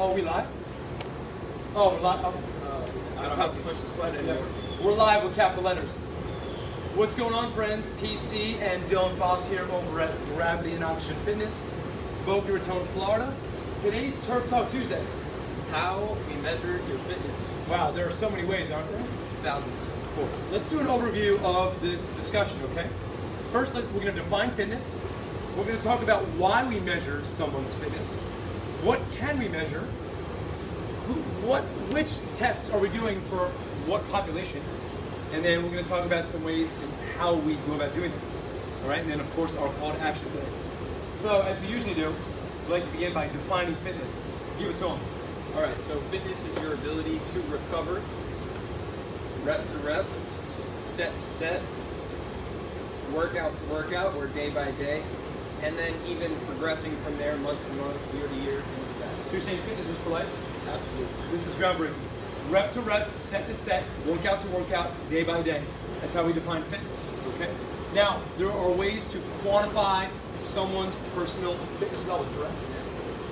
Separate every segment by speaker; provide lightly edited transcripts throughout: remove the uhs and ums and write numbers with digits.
Speaker 1: Oh, we live? Oh, we're live.
Speaker 2: I don't have to push the slide anymore.
Speaker 1: We're live with capital letters. What's going on, friends? PC and Dylan Voss here over at Gravity and Oxygen Fitness, Boca Raton, Florida. Today's Turf Talk Tuesday.
Speaker 2: How we measure your fitness.
Speaker 1: Wow, there are so many ways, aren't there?
Speaker 2: Thousands.
Speaker 1: Cool. Let's do an overview of this discussion, okay? First, we're going to define fitness. We're going to talk about why we measure someone's fitness. What can we measure? Which tests are we doing for what population? And then we're going to talk about some ways and how we go about doing them. All right, and then of course our call to action today. So as we usually do, we like to begin by defining fitness. Give it to them.
Speaker 2: All right, so fitness is your ability to recover, rep to rep, set to set, workout to workout, or day by day, and then even progressing from there month to month, year to year, things like that.
Speaker 1: So you're saying fitness is for life?
Speaker 2: Absolutely.
Speaker 1: This is groundbreaking. Rep to rep, set to set, workout to workout, day by day. That's how we define fitness, okay? Now, there are ways to quantify someone's personal fitness level, correct?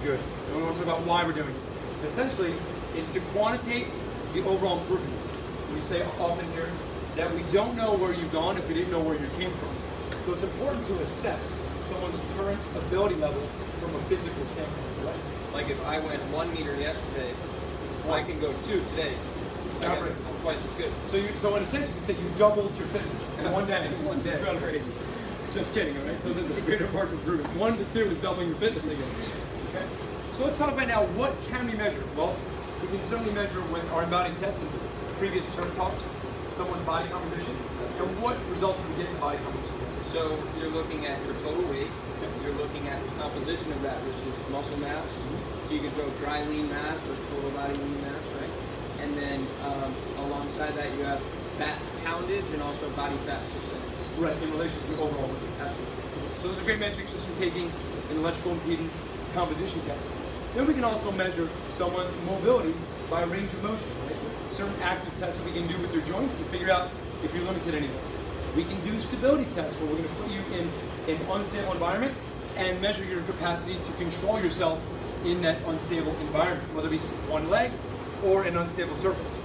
Speaker 1: Good. And we want to talk about why we're doing it. Essentially, it's to quantitate the overall improvements. We say often here that we don't know where you've gone if we didn't know where you came from. So it's important to assess someone's current ability level from a physical standpoint, right?
Speaker 2: Like if I went 1 meter yesterday, I can go 2 today. I'm twice as good.
Speaker 1: So in a sense, you can say you doubled your fitness in one day.
Speaker 2: One day.
Speaker 1: Incredible. Just kidding, all right? So this is a greater mark of improvement. 1 to 2 is doubling your fitness, I guess. Okay. So let's talk about now, what can we measure? Well, we can certainly measure with our embodied tests in previous term talks, someone's body composition, and what results we get in body composition.
Speaker 2: So you're looking at your total weight, you're looking at the composition of that, which is muscle mass. So you could go dry lean mass or total body lean mass, right? And then alongside that you have fat poundage and also body fat percentage.
Speaker 1: Right, in relation to the overall weight. Absolutely. So those are great metrics just from taking an electrical impedance composition test. Then we can also measure someone's mobility by range of motion, right? Certain active tests that we can do with your joints to figure out if you're limited anywhere. We can do stability tests where we're going to put you in an unstable environment and measure your capacity to control yourself in that unstable environment, whether it be one leg or an unstable surface.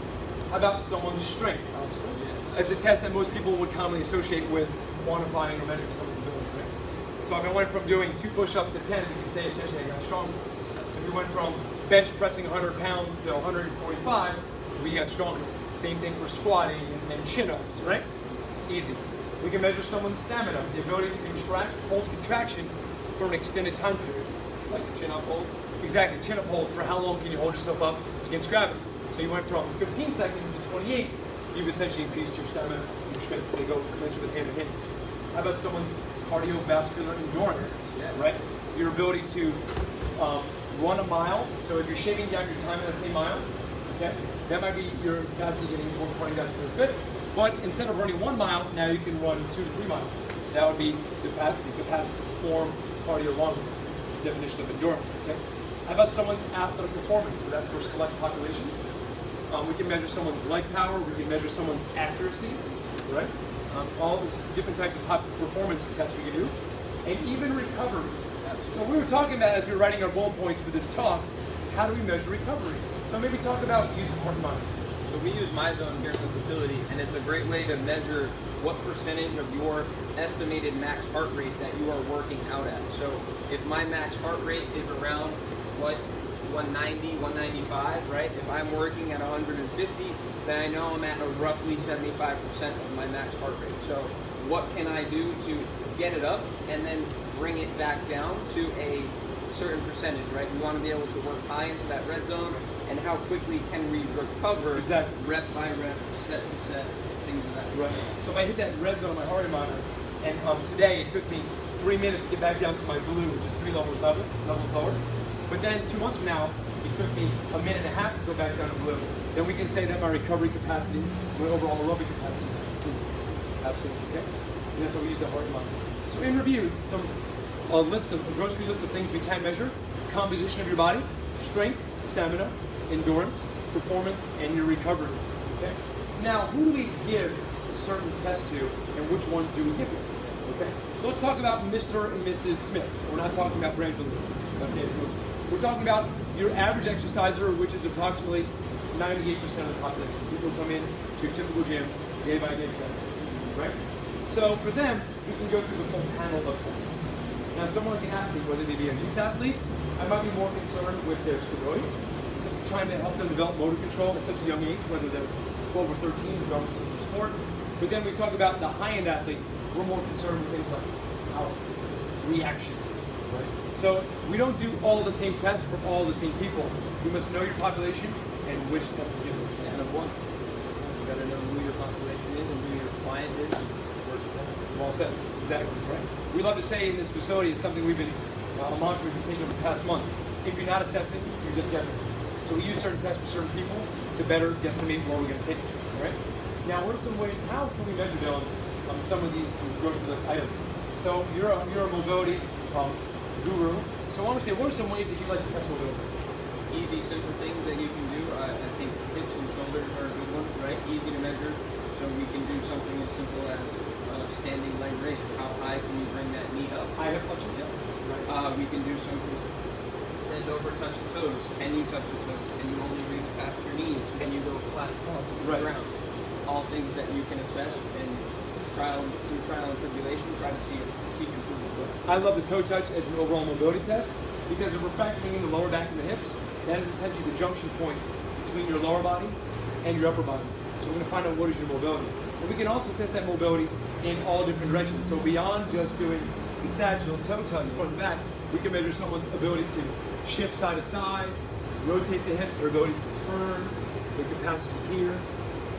Speaker 1: How about someone's strength? Obviously, it's a test that most people would commonly associate with quantifying or measuring someone's ability. Right? So if I went from doing 2 push-ups to 10, we can say essentially I got stronger. If we went from bench pressing 100 pounds to 145, we got stronger. Same thing for squatting and chin-ups, right? Easy. We can measure someone's stamina, the ability to hold contraction for an extended time period.
Speaker 2: Like a chin-up hold?
Speaker 1: Exactly, chin-up hold for how long can you hold yourself up against gravity. So you went from 15 seconds to 28, you've essentially increased your stamina and your strength. They go commensurate with hand in hand. How about someone's cardiovascular endurance, right? Your ability to run a mile. So if you're shaving down your time in that same mile, okay, that might be your capacity getting more cardiovascular fit. But instead of running 1 mile, now you can run 2 to 3 miles. That would be the capacity to perform cardio longer. Definition of endurance. Okay. How about someone's athletic performance? So that's for select populations. We can measure someone's leg power. We can measure someone's accuracy. Right. All those different types of performance tests we can do, and even recovery. So we were talking about as we were writing our bullet points for this talk. How do we measure recovery? So maybe talk about use of heart and mind.
Speaker 2: So we use MyZone here in the facility, and it's a great way to measure what percentage of your estimated max heart rate that you are working out at. So if my max heart rate is around, 190, 195, right? If I'm working at 150, then I know I'm at a roughly 75% of my max heart rate. So what can I do to get it up and then bring it back down to a certain percentage, right? We want to be able to work high into that red zone, and how quickly can we recover rep by rep, set to set, things of that.
Speaker 1: Right. So if I hit that red zone on my heart rate monitor, and today it took me 3 minutes to get back down to my blue, which is 3 levels lower. But then 2 months from now, it took me a minute and a half to go back down to blue. Then we can say that my recovery capacity, my overall aerobic capacity, is absolutely okay. And that's why we use the heart rate monitor. So in review, a grocery list of things we can measure: composition of your body, strength, stamina, endurance, performance, and your recovery. Okay. Now, who do we give a certain test to, and which ones do we give it? Okay. So let's talk about Mr. and Mrs. Smith. We're not talking about Brangelina. Okay. We're talking about your average exerciser, which is approximately 98% of the population. People who come in to your typical gym day by day, right? So for them, we can go through the full panel of tests. Now, someone like an athlete, whether they be a youth athlete, I might be more concerned with their stability, such as trying to help them develop motor control at such a young age, whether they're 12 or 13, regardless of the sport. But then we talk about the high-end athlete, we're more concerned with things like power, reaction, right? So we don't do all the same tests for all the same people. You must know your population and which test to do.
Speaker 2: And of one. You gotta know who your population is and who your client is.
Speaker 1: Well said. Exactly. Right. We love to say in this facility, it's something we've been, a mantra we've been taking over the past month. If you're not assessing, you're just guessing. So we use certain tests for certain people to better guesstimate where we're going to take it. All right. Now, what are some ways? How can we measure down some of these growth list items? So you're a mobility guru. So I want to say, what are some ways that you like to test mobility?
Speaker 2: Easy, simple things that you can do. I think hips and shoulders are a good one, right? Easy to measure. So we can do something as simple as standing leg raise. How high can you bring that knee up?
Speaker 1: High hip flexion.
Speaker 2: Yep. Right. We can do something. Bend over, touch the toes. Can you touch the toes? Can you only reach past your knees? Can you go flat to the ground? All things that you can assess and through trial and tribulation, try to seek improvement.
Speaker 1: I love the toe touch as an overall mobility test because if we're factoring in the lower back and the hips, that is essentially the junction point between your lower body and your upper body. So we're going to find out what is your mobility. And we can also test that mobility in all different directions. So beyond just doing the sagittal toe touch front and back, we can measure someone's ability to shift side to side, rotate the hips, their ability to turn, their capacity here,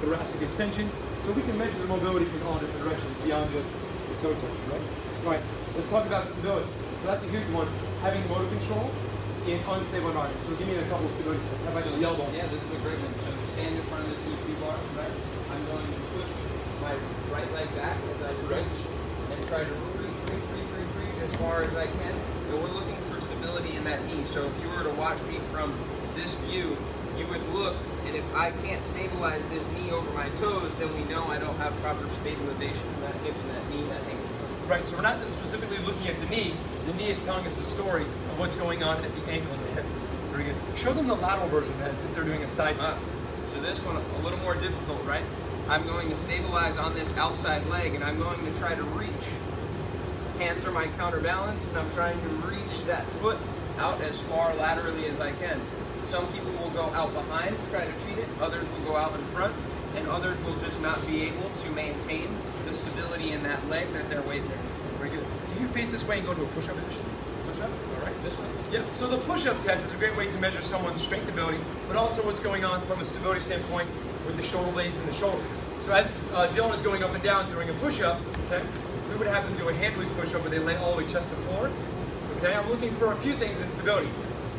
Speaker 1: thoracic extension. So we can measure the mobility in all different directions beyond just the toe touch, right? All right, let's talk about stability. So that's a huge one. Having motor control in unstable environment. So give me a couple of stability tests. How about the elbow?
Speaker 2: Yeah, this is a great one. So stand in front of this EP bar, right? I'm going to push my right leg back as I reach and try to reach as far as I can. So we're looking for stability in that knee. So if you were to watch me from this view, you would look, and if I can't stabilize this knee over my toes, then we know I don't have proper stabilization of that hip and that knee, that ankle.
Speaker 1: Right, so we're not just specifically looking at the knee. The knee is telling us the story of what's going on at the ankle and the hip. Very good. Show them the lateral version as if they're doing a side.
Speaker 2: So this one, a little more difficult, right? I'm going to stabilize on this outside leg, and I'm going to try to reach. Hands are my counterbalance, and I'm trying to reach that foot out as far laterally as I can. Some people will go out behind, try to cheat it. Others will go out in front, and others will just not be able to maintain the stability in that leg that they're weight bearing.
Speaker 1: Very good. Can you face this way and go to a push-up position? Push-up? All right, this way. Yeah, so the push-up test is a great way to measure someone's strength ability, but also what's going on from a stability standpoint with the shoulder blades and the shoulder. So as Dylan is going up and down during a push-up, okay, we would have them do a hand release push-up where they lay all the way chest to floor. Okay, I'm looking for a few things in stability.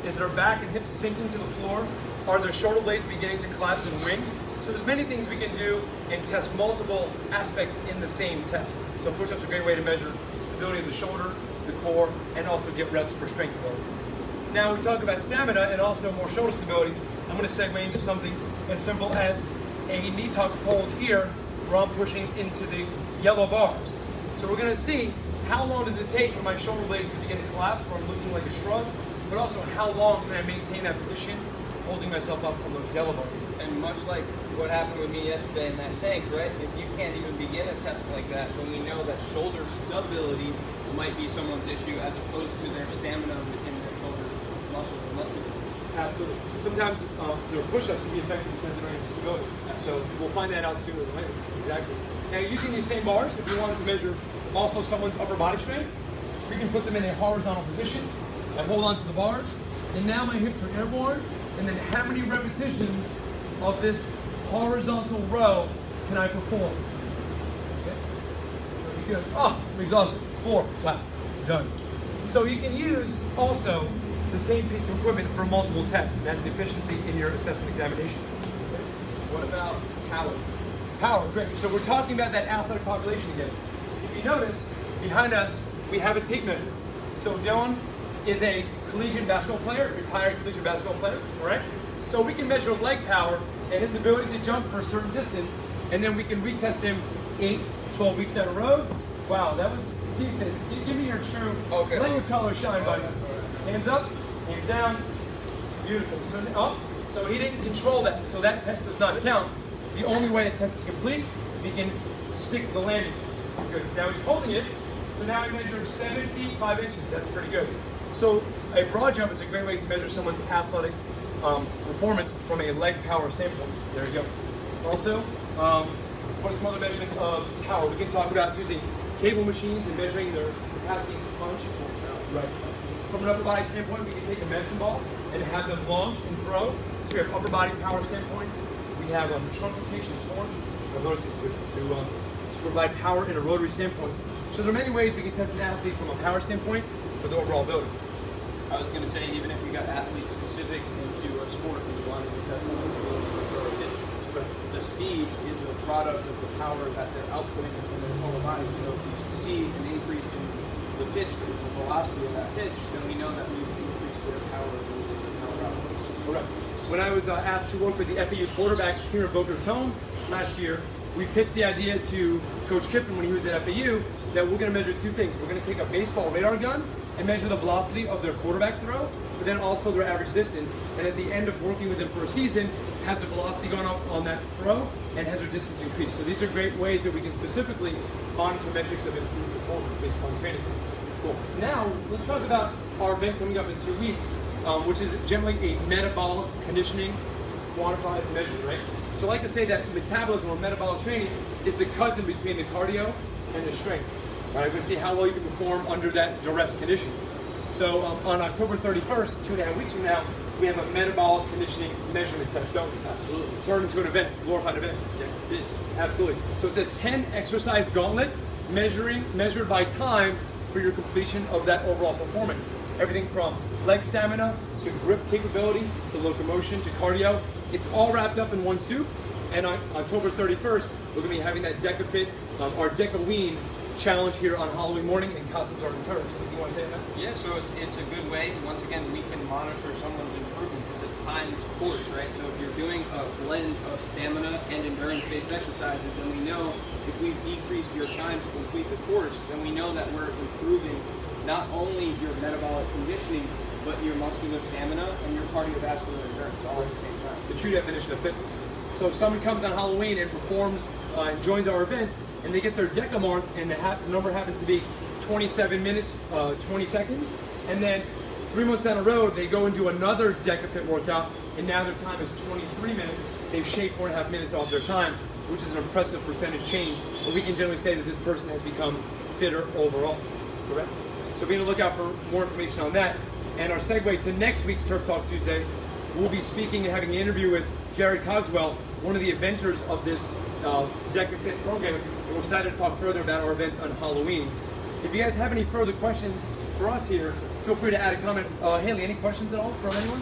Speaker 1: Is their back and hips sinking to the floor? Are their shoulder blades beginning to collapse and ring? So there's many things we can do and test multiple aspects in the same test. So push-ups are a great way to measure stability of the shoulder, the core, and also get reps for strength ability. Now we talk about stamina and also more shoulder stability. I'm going to segue into something as simple as a knee tuck hold here where I'm pushing into the yellow bars. So we're going to see how long does it take for my shoulder blades to begin to collapse where I'm looking like a shrug, but also how long can I maintain that position holding myself up on those yellow bars.
Speaker 2: And much like what happened with me yesterday in that tank, right? If you can't even begin a test like that, then we know that shoulder stability might be someone's issue as opposed to their stamina within their shoulder muscles and muscles.
Speaker 1: Absolutely. Sometimes their push-ups can be effective because they don't have stability. So we'll find that out sooner or later. Exactly. Now using these same bars, if we wanted to measure also someone's upper body strength, we can put them in a horizontal position. I hold on to the bars, and now my hips are airborne, and then how many repetitions of this horizontal row can I perform? Okay. Very good. Oh, I'm exhausted. 4. Wow. Done. So you can use also the same piece of equipment for multiple tests, and that's efficiency in your assessment examination. Okay.
Speaker 2: What about power?
Speaker 1: Power, great. So we're talking about that athletic population again. If you notice, behind us, we have a tape measure. So Dylan is a collegiate basketball player, retired collegiate basketball player, all right? So we can measure leg power and his ability to jump for a certain distance, and then we can retest him 8, 12 weeks down the road. Wow, that was decent. Give me your true, let your color shine, buddy. Hands up. hands down. Beautiful. So he didn't control that, so that test does not count. The only way a test is complete, if he can stick the landing. Good. Now he's holding it, so now I measure 7 feet 5 inches. That's pretty good. So a broad jump is a great way to measure someone's athletic performance from a leg power standpoint. There you go. Also, what are some other measurements of power? We can talk about using cable machines and measuring their capacity to punch. Right. From an upper body standpoint, we can take a medicine ball and have them launch and throw. So we have upper body power standpoints. We have trunk rotation torque to provide power in a rotary standpoint. So there are many ways we can test an athlete from a power standpoint for the overall ability.
Speaker 2: I was going to say, even if you got athletes specific into a sport and you wanted to test them for a pitch, but the speed is a product of the power that they're outputting in their whole body. So if you see an increase in the pitch, the velocity of that pitch, then we know that we've increased their power output.
Speaker 1: Correct. When I was asked to work with the FAU quarterbacks here in Boca Raton last year, we pitched the idea to Coach Kiffin when he was at FAU that we're going to measure two things. We're going to take a baseball radar gun and measure the velocity of their quarterback throw, but then also their average distance. And at the end of working with them for a season, has the velocity gone up on that throw and has their distance increased. So these are great ways that we can specifically monitor metrics of improved performance based on training. Cool. Now, let's talk about our event coming up in 2 weeks, which is generally a metabolic conditioning quantified measurement, right? So I like to say that metabolism or metabolic training is the cousin between the cardio and the strength. Right? We're going to see how well you can perform under that duress condition. So on October 31st, 2.5 weeks from now, we have a metabolic conditioning measurement test, don't we?
Speaker 2: Absolutely.
Speaker 1: Turned into an event, a glorified event.
Speaker 2: Yeah.
Speaker 1: Absolutely. So it's a 10 exercise gauntlet measured by time for your completion of that overall performance. Everything from leg stamina to grip capability to locomotion to cardio. It's all wrapped up in one soup. And on October 31st, we're going to be having that DecaFit, our DecaWeen challenge here on Halloween morning, and costumes are encouraged. Anything you want to say about that?
Speaker 2: Yeah, so it's a good way. Once again, we can monitor someone's improvement. It's a timed course, right? So if you're doing a blend of stamina and endurance-based exercises, then we know if we've decreased your time to complete the course, then we know that we're improving not only your metabolic conditioning, but your muscular stamina and your cardiovascular endurance all at the same time.
Speaker 1: The true definition of fitness. So if someone comes on Halloween and performs and joins our event, and they get their DECA mark, and the number happens to be 27 minutes, 20 seconds, and then 3 months down the road, they go and do another DecaFit workout, and now their time is 23 minutes. They've shaved 4.5 minutes off their time, which is an impressive percentage change. But we can generally say that this person has become fitter overall. Correct? So be on the lookout for more information on that. And our segue to next week's Turf Talk Tuesday, we'll be speaking and having an interview with Jared Cogswell, one of the inventors of this DecaFit program. And we're excited to talk further about our event on Halloween. If you guys have any further questions for us here, feel free to add a comment. Haley, any questions at all from anyone?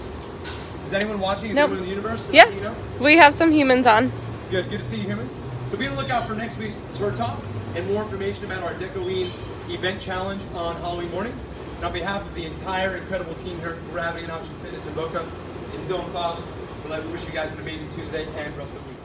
Speaker 1: Is anyone watching? Is
Speaker 3: Nope.
Speaker 1: anyone in the universe?
Speaker 3: Yeah,
Speaker 1: You know?
Speaker 3: we have some humans on.
Speaker 1: Good to see you humans. So be on the lookout for next week's Turf Talk and more information about our DecaWeen event challenge on Halloween morning. And on behalf of the entire incredible team here at Gravity and Oxygen Fitness in Boca, and Dylan Klaus, we'd like to wish you guys an amazing Tuesday and rest of the week.